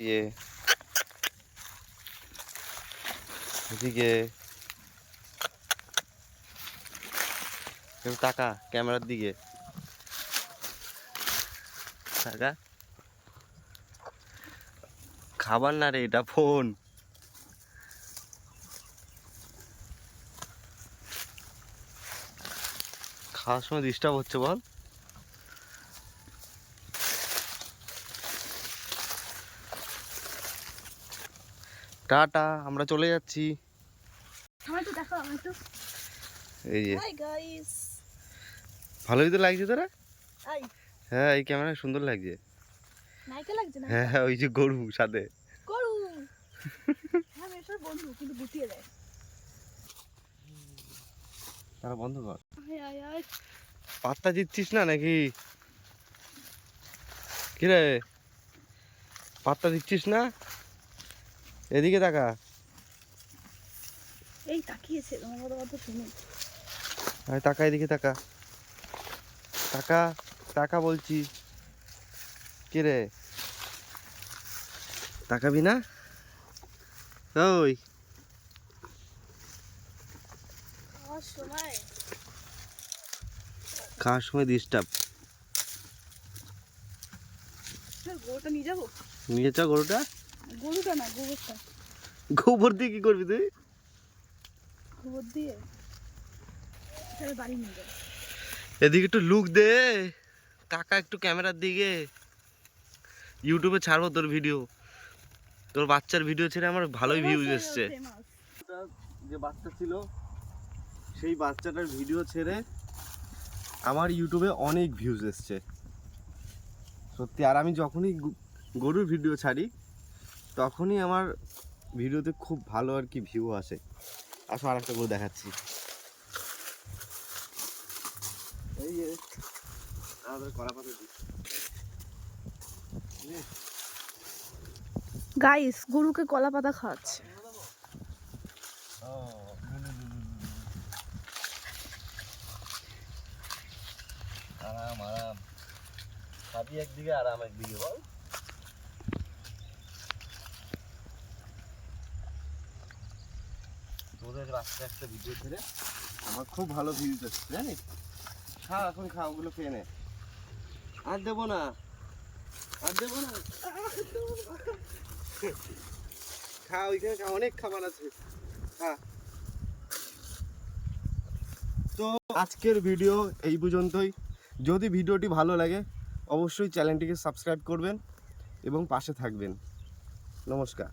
ইয়ে এদিকে তাকা ক্যামেরার দিকে তাকা। খাবার না রে, এটা ফোন। খাওয়ার সময় ডিস্টার্ব হচ্ছে বল। টাটা, আমরা চলে যাচ্ছি। এই যে ভালোই তো লাগছে তোরা। হ্যাঁ, এই ক্যামেরা সুন্দর লাগছে। হ্যাঁ হ্যাঁ, ওই যে গরু সাথে। তারা বন্ধ কর। পাত্তা দিচ্ছিস না নাকি? কিরে পাত্তা দিচ্ছিস না? এদিকে তাকা। এই তাকিয়েছে তোমার কথা শুনে। আরে তাকা, এদিকে তাকা। তাকা তাকা বলছি। কিরে তাকাবি না? ওই খাওয়ার সময় ডিস্টার্ব। গরুটা নিয়ে যাবো। নিয়ে চা গরুটা। গরুটা না, গোবরটা। গোবর দিয়ে কি করবি তুই? গোবর দিয়ে বাড়ি নিয়ে যাবো। এদিকে একটু লুক দে, তাকা একটু ক্যামেরার দিকে। ইউটিউবে ছাড়বো তোর ভিডিও। তোর বাচ্চার ভিডিও ছেড়ে আমার ভালোই ভিউজ এসছে। যে বাচ্চা ছিল সেই বাচ্চাটার ভিডিও ছেড়ে আমার ইউটিউবে অনেক ভিউজ এসছে সত্যি। আর আমি যখনই গরুর ভিডিও ছাড়ি তখনই আমার ভিডিওতে খুব ভালো আর কি ভিউ আসে। আসো আর একটা গরু দেখাচ্ছি। এই যে আমাদের কলাপাতা গাইস, গরুকে কলা পাতা খাওয়াচ্ছে। আরাম আরাম খাবি একদিকে, আরাম একদিকে বল। তোদের বাচ্চা একটা ভিডিও ছেড়ে আমার খুব ভালো ভিউজ আসছে জানিস। খা এখন, খা ওগুলো খেয়ে নে। আর দেবো না, আর দেবো না। খা, ওইখানে অনেক খাবার আছে, খা। তো আজকের ভিডিও এই পর্যন্তই। যদি ভিডিওটি ভালো লাগে অবশ্যই চ্যানেলটিকে সাবস্ক্রাইব করবেন এবং পাশে থাকবেন। নমস্কার।